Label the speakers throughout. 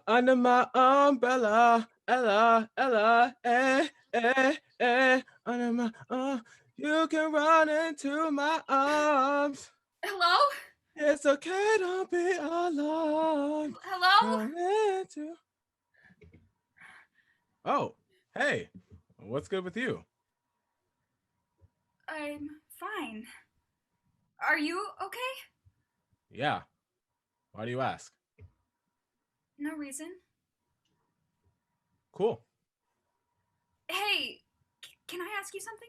Speaker 1: Under my umbrella, Ella, Ella, under my you can run into my arms.
Speaker 2: Hello?
Speaker 1: It's okay, don't be alarmed.
Speaker 2: Hello?
Speaker 1: Run into. Oh, hey, what's good with you?
Speaker 2: I'm fine. Are you okay?
Speaker 1: Yeah, why do you ask?
Speaker 2: No reason.
Speaker 1: Cool.
Speaker 2: Hey, can I ask you something?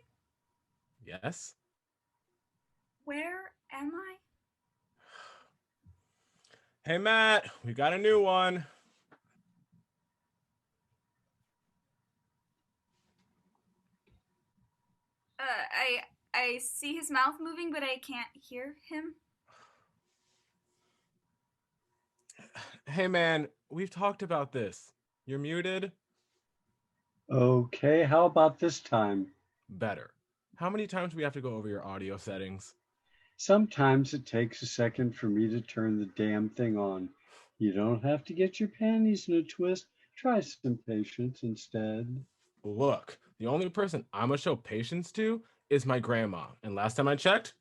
Speaker 1: Yes.
Speaker 2: Where am I?
Speaker 1: Hey, Matt, we got a new one.
Speaker 2: I see his mouth moving, but I can't hear him.
Speaker 1: Hey, man, we've talked about this. You're muted?
Speaker 3: Okay, how about this time?
Speaker 1: Better. How many times do we have to go over your audio settings?
Speaker 3: Sometimes it takes a second for me to turn the damn thing on. You don't have to get your panties in a twist. Try some patience instead.
Speaker 1: Look, the only person I'm gonna show patience to is my grandma. And last time I checked,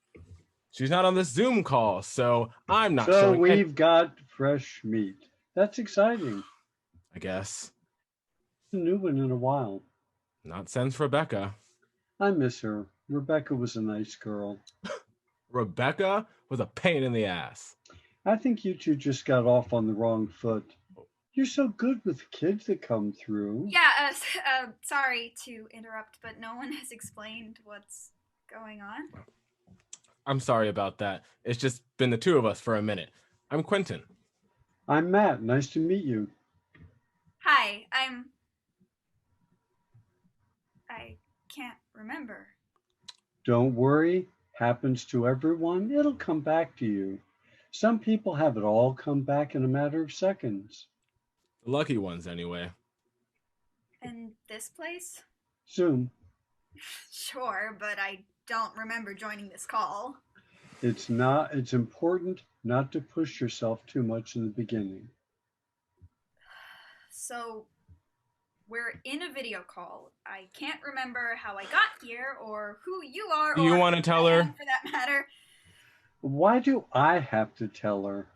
Speaker 1: she's not on this Zoom call, so I'm not
Speaker 3: So
Speaker 1: showing any.
Speaker 3: we've got fresh meat. That's exciting.
Speaker 1: I guess.
Speaker 3: A new one in a while.
Speaker 1: Not since Rebecca.
Speaker 3: I miss her. Rebecca was a nice girl.
Speaker 1: Rebecca was a pain in the ass.
Speaker 3: I think you two just got off on the wrong foot. You're so good with the kids that come through.
Speaker 2: Yeah, sorry to interrupt, but no one has explained what's going on.
Speaker 1: I'm sorry about that. It's just been the two of us for a minute. I'm Quentin.
Speaker 3: I'm Matt. Nice to meet you.
Speaker 2: Hi, I can't remember.
Speaker 3: Don't worry. Happens to everyone. It'll come back to you. Some people have it all come back in a matter of seconds.
Speaker 1: The lucky ones, anyway.
Speaker 2: And this place?
Speaker 3: Zoom.
Speaker 2: Sure, but I don't remember joining this call.
Speaker 3: It's important not to push yourself too much in the beginning.
Speaker 2: So, we're in a video call. I can't remember how I got here or who you are
Speaker 1: Do you
Speaker 2: or
Speaker 1: want to tell her?
Speaker 2: for that matter.
Speaker 3: Why do I have to tell her?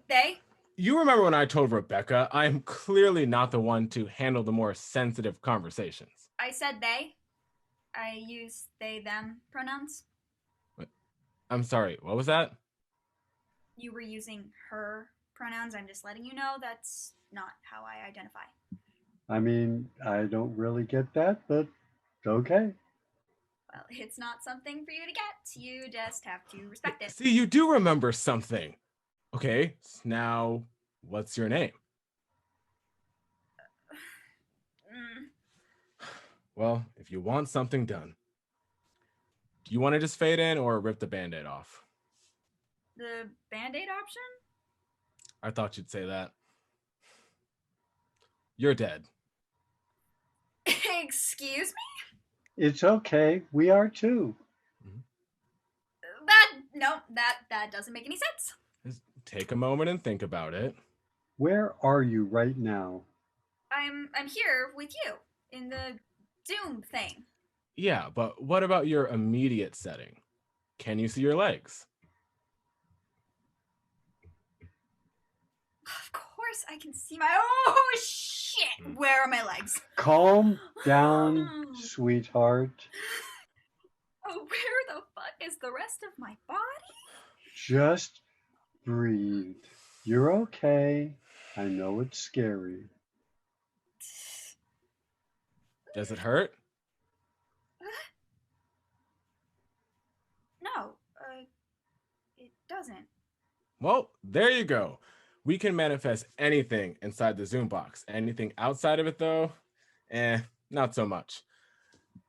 Speaker 2: They?
Speaker 1: You remember when I told Rebecca I'm clearly not the one to handle the more sensitive conversations.
Speaker 2: I said they. I use they, them pronouns.
Speaker 1: I'm sorry, what was that?
Speaker 2: You were using her pronouns. I'm just letting you know that's not how I identify.
Speaker 3: I mean, I don't really get that, but okay.
Speaker 2: Well, it's not something for you to get. You just have to respect it.
Speaker 1: See, you do remember something. Okay, now what's your name? Well, if you want something done, do you want to just fade in or rip the band-aid off?
Speaker 2: The band-aid option?
Speaker 1: I thought you'd say that. You're dead.
Speaker 2: Excuse me?
Speaker 3: It's okay. We are too.
Speaker 2: That doesn't make any sense.
Speaker 1: Just take a moment and think about it.
Speaker 3: Where are you right now?
Speaker 2: I'm here with you in the Zoom thing.
Speaker 1: Yeah, but what about your immediate setting? Can you see your legs?
Speaker 2: Of course I can see my... Oh, shit! Where are my legs?
Speaker 3: Calm down, sweetheart.
Speaker 2: Oh, where the fuck is the rest of my body?
Speaker 3: Just breathe. You're okay. I know it's scary.
Speaker 1: Does it hurt?
Speaker 2: No, it doesn't.
Speaker 1: Well, there you go. We can manifest anything inside the Zoom box. Anything outside of it, though, not so much.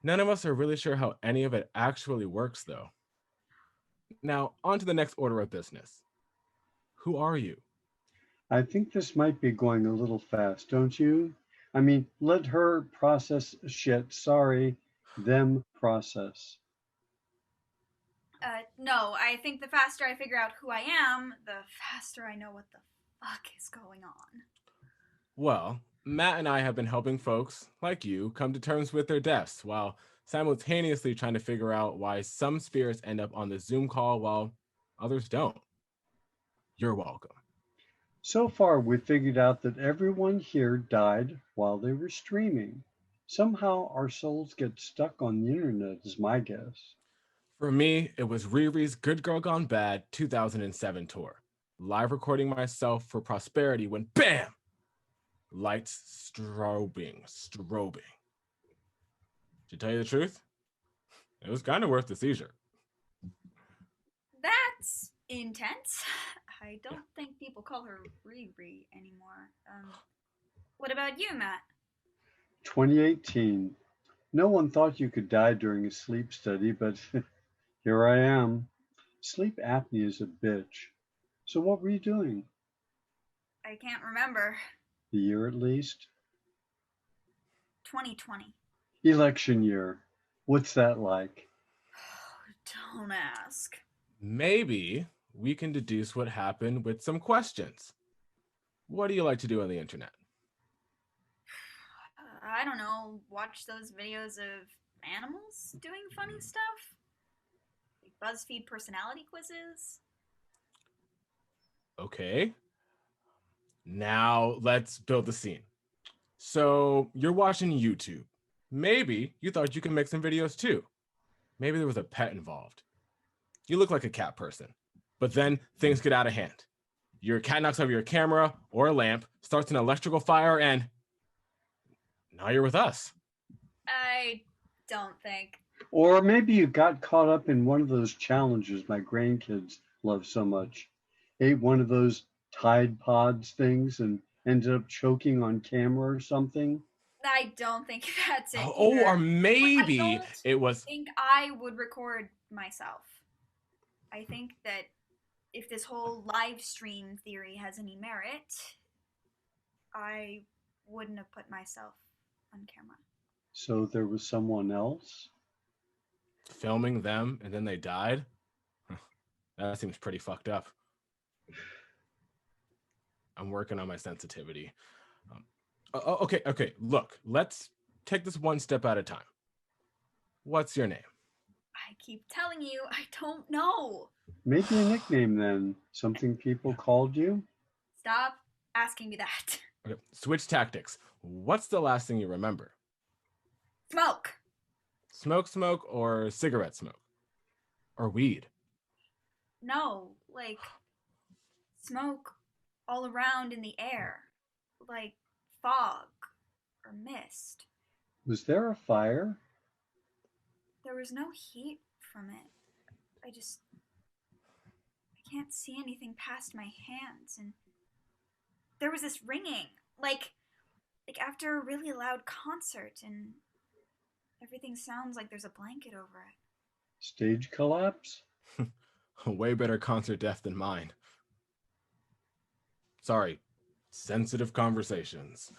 Speaker 1: None of us are really sure how any of it actually works, though. Now, on to the next order of business. Who are you?
Speaker 3: I think this might be going a little fast, don't you? I mean, let her process shit. Sorry, them process.
Speaker 2: No, I think the faster I figure out who I am, the faster I know what the fuck is going on.
Speaker 1: Well, Matt and I have been helping folks like you come to terms with their deaths while simultaneously trying to figure out why some spirits end up on the Zoom call while others don't. You're welcome.
Speaker 3: So far, we figured out that everyone here died while they were streaming. Somehow our souls get stuck on the internet, is my guess.
Speaker 1: For me, it was Riri's Good Girl Gone Bad 2007 tour. Live recording myself for prosperity when BAM! Lights strobing. To tell you the truth, it was kind of worth the seizure.
Speaker 2: That's intense. I don't think people call her Riri anymore. What about you, Matt?
Speaker 3: 2018. No one thought you could die during a sleep study, but here I am. Sleep apnea is a bitch. So what were you doing?
Speaker 2: I can't remember.
Speaker 3: The year at least?
Speaker 2: 2020.
Speaker 3: Election year. What's that like?
Speaker 2: Don't ask.
Speaker 1: Maybe we can deduce what happened with some questions. What do you like to do on the internet?
Speaker 2: I don't know, watch those videos of animals doing funny stuff? Like BuzzFeed personality quizzes?
Speaker 1: Okay. Now let's build the scene. So you're watching YouTube. Maybe you thought you could make some videos too. Maybe there was a pet involved. You look like a cat person. But then things get out of hand. Your cat knocks over your camera or a lamp, starts an electrical fire, and now you're with us.
Speaker 2: I don't think.
Speaker 3: Or maybe you got caught up in one of those challenges my grandkids love so much. Ate one of those Tide Pods things and ended up choking on camera or something.
Speaker 2: I don't think that's it.
Speaker 1: Oh,
Speaker 2: either.
Speaker 1: or maybe
Speaker 2: I don't
Speaker 1: it was.
Speaker 2: think I would record myself. I think that if this whole live stream theory has any merit, I wouldn't have put myself on camera.
Speaker 3: So there was someone else?
Speaker 1: Filming them and then they died? That seems pretty fucked up. I'm working on my sensitivity. Okay, look, let's take this one step at a time. What's your name?
Speaker 2: I keep telling you, I don't know.
Speaker 3: Maybe a nickname then. Something people called you?
Speaker 2: Stop asking me that.
Speaker 1: Okay, switch tactics. What's the last thing you remember?
Speaker 2: Smoke.
Speaker 1: Smoke, or cigarette smoke? Or weed?
Speaker 2: No, like smoke all around in the air. Like fog or mist.
Speaker 3: Was there a fire?
Speaker 2: There was no heat from it. I can't see anything past my hands, and there was this ringing, like after a really loud concert, and everything sounds like there's a blanket over it.
Speaker 3: Stage collapse?
Speaker 1: A way better concert death than mine. Sorry, sensitive conversations.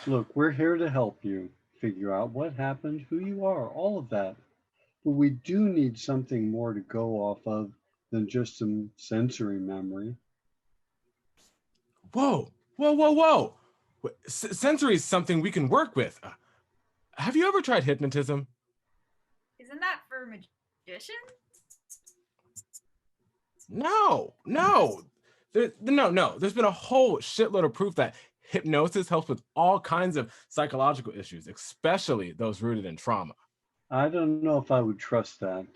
Speaker 3: Look, we're here to help you figure out what happened, who you are, all of that. But we do need something more to go off of than just some sensory memory.
Speaker 1: Whoa! Sensory is something we can work with. Have you ever tried hypnotism?
Speaker 2: Isn't that for magicians?
Speaker 1: No. There's been a whole shitload of proof that hypnosis helps with all kinds of psychological issues, especially those rooted in trauma.
Speaker 3: I don't know if I would trust that.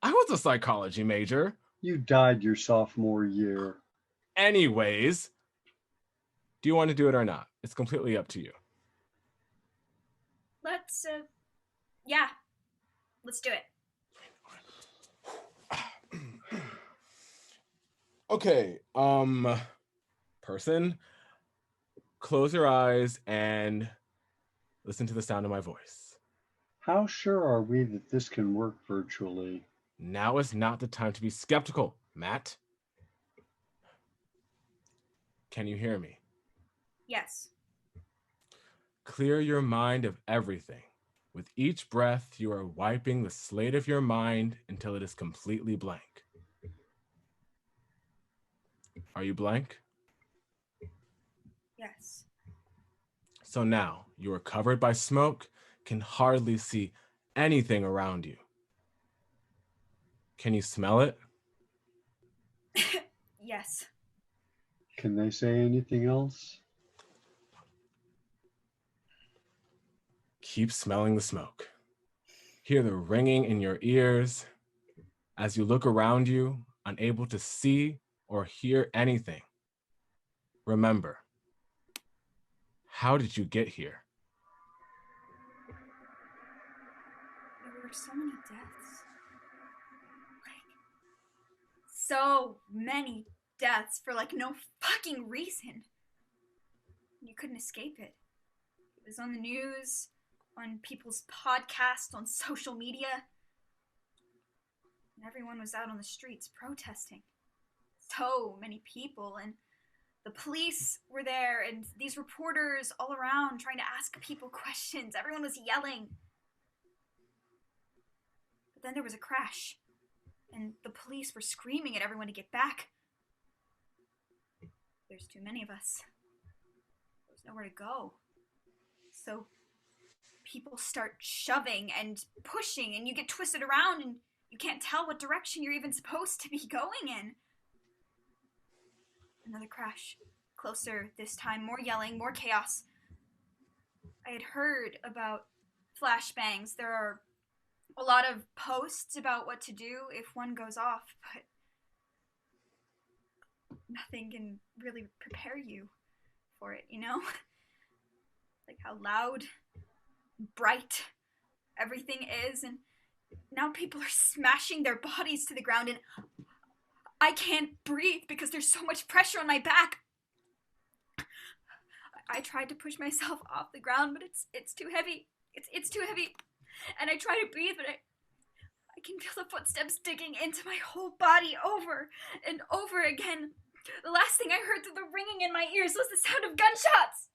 Speaker 1: I was a psychology major.
Speaker 3: You died your sophomore year.
Speaker 1: Anyways, do you want to do it or not? It's completely up to you.
Speaker 2: Let's do it.
Speaker 1: Okay, person, close your eyes and listen to the sound of my voice.
Speaker 3: How sure are we that this can work virtually?
Speaker 1: Now is not the time to be skeptical, Matt. Can you hear me?
Speaker 2: Yes.
Speaker 1: Clear your mind of everything. With each breath, you are wiping the slate of your mind until it is completely blank. Are you blank?
Speaker 2: Yes.
Speaker 1: So now you are covered by smoke, can hardly see anything around you. Can you smell it?
Speaker 2: Yes.
Speaker 3: Can they say anything else?
Speaker 1: Keep smelling the smoke. Hear the ringing in your ears as you look around you, unable to see or hear anything. Remember, how did you get here?
Speaker 2: There were so many deaths. So many deaths for no fucking reason. You couldn't escape it. It was on the news, on people's podcasts, on social media. And everyone was out on the streets protesting. So many people, and the police were there, and these reporters all around trying to ask people questions. Everyone was yelling. But then there was a crash, and the police were screaming at everyone to get back. There's too many of us. There's nowhere to go. So people start shoving and pushing, and you get twisted around, and you can't tell what direction you're even supposed to be going in. Another crash. Closer this time. More yelling, more chaos. I had heard about flashbangs. There are a lot of posts about what to do if one goes off, but nothing can really prepare you for it, Like how loud, bright everything is, and now people are smashing their bodies to the ground, and I can't breathe because there's so much pressure on my back. I tried to push myself off the ground, but it's too heavy. It's too heavy. And I try to breathe, but I can feel the footsteps digging into my whole body over and over again. The last thing I heard through the ringing in my ears was the sound of gunshots.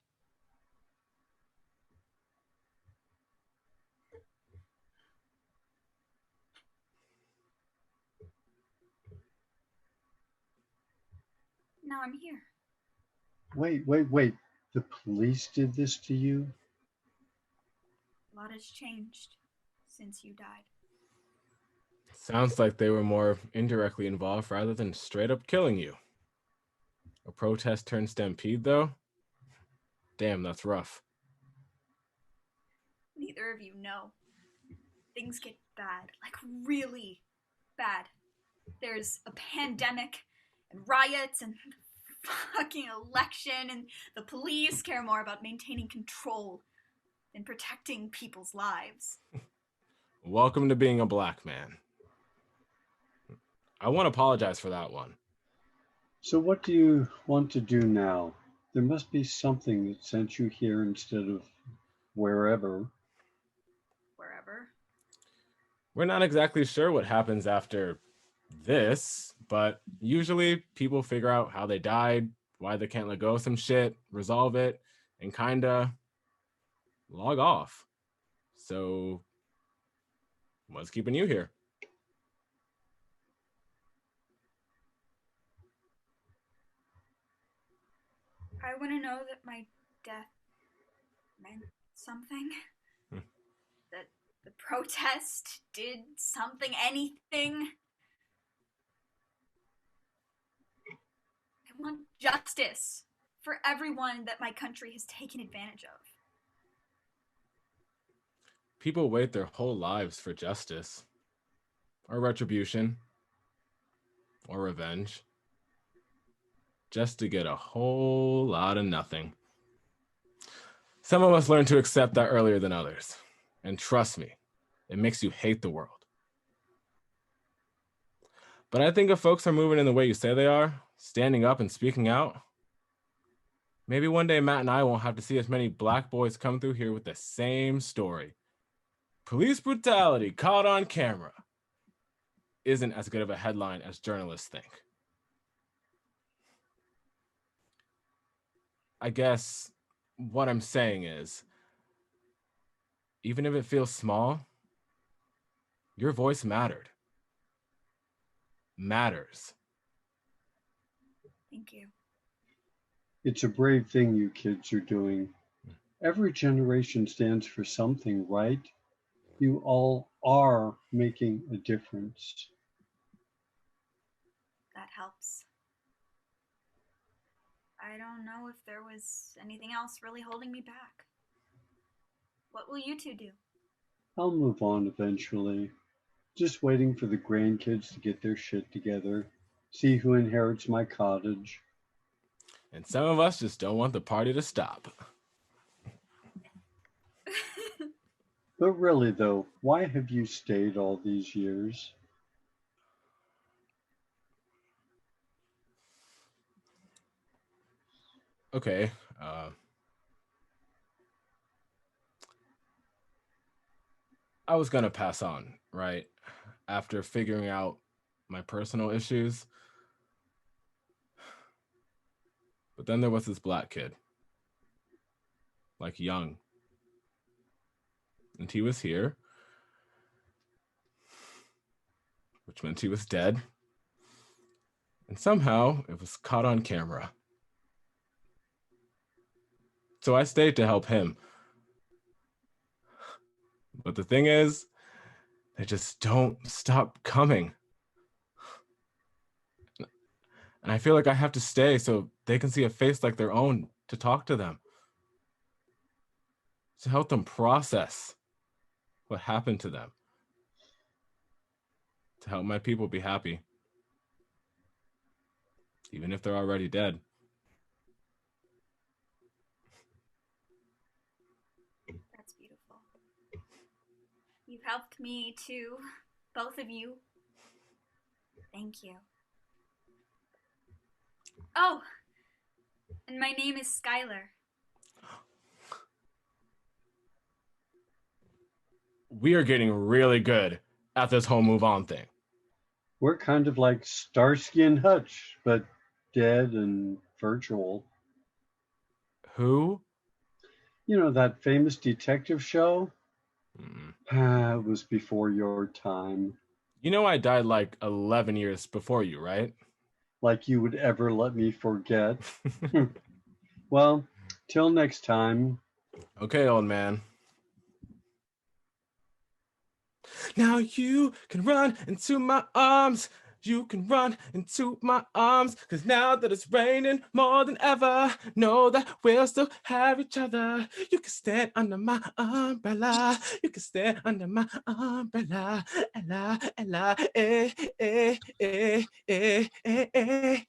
Speaker 2: Now I'm here.
Speaker 3: Wait. The police did this to you?
Speaker 2: A lot has changed since you died.
Speaker 1: Sounds like they were more indirectly involved rather than straight up killing you. A protest turned stampede, though? Damn, that's rough.
Speaker 2: Neither of you know. Things get bad, really bad. There's a pandemic and riots and fucking election, and the police care more about maintaining control than protecting people's lives.
Speaker 1: Welcome to being a black man. I want to apologize for that one.
Speaker 3: So what do you want to do now? There must be something that sent you here instead of wherever.
Speaker 2: Wherever.
Speaker 1: We're not exactly sure what happens after this, but usually people figure out how they died, why they can't let go of some shit, resolve it, and kinda log off. So what's keeping you here?
Speaker 2: I want to know that my death meant something. That the protest did something, anything. I want justice for everyone that my country has taken advantage of.
Speaker 1: People wait their whole lives for justice, or retribution, or revenge, just to get a whole lot of nothing. Some of us learn to accept that earlier than others. And trust me, it makes you hate the world. But I think if folks are moving in the way you say they are, standing up and speaking out, maybe one day Matt and I won't have to see as many black boys come through here with the same story. Police brutality caught on camera isn't as good of a headline as journalists think. I guess what I'm saying is, even if it feels small, your voice matters.
Speaker 2: Thank you.
Speaker 3: It's a brave thing you kids are doing. Every generation stands for something, right? You all are making a difference.
Speaker 2: That helps. I don't know if there was anything else really holding me back. What will you two do?
Speaker 3: I'll move on eventually. Just waiting for the grandkids to get their shit together. See who inherits my cottage.
Speaker 1: And some of us just don't want the party to stop.
Speaker 3: But really, though, why have you stayed all these years?
Speaker 1: Okay. I was going to pass on, right? After figuring out my personal issues. But then there was this black kid, like young. And he was here, which meant he was dead. And somehow it was caught on camera. So I stayed to help him. But the thing is, they just don't stop coming. And I feel like I have to stay so they can see a face like their own to talk to them. To help them process what happened to them. To help my people be happy. Even if they're already dead.
Speaker 2: That's beautiful. You've helped me too, both of you. Thank you. Oh, and my name is Skylar.
Speaker 1: We are getting really good at this whole move on thing.
Speaker 3: We're kind of like Starsky and Hutch, but dead and virtual.
Speaker 1: Who?
Speaker 3: You know that famous detective show?
Speaker 1: Mm.
Speaker 3: It was before your time.
Speaker 1: You know I died like 11 years before you, right?
Speaker 3: Like you would ever let me forget. Well, till next time.
Speaker 1: Okay, old man. Now you can run into my arms. You can run into my arms. Cause now that it's raining more than ever, know that we'll still have each other. You can stand under my umbrella. You can stand under my umbrella. Ella, Ella, eh, eh, eh, eh, eh, eh.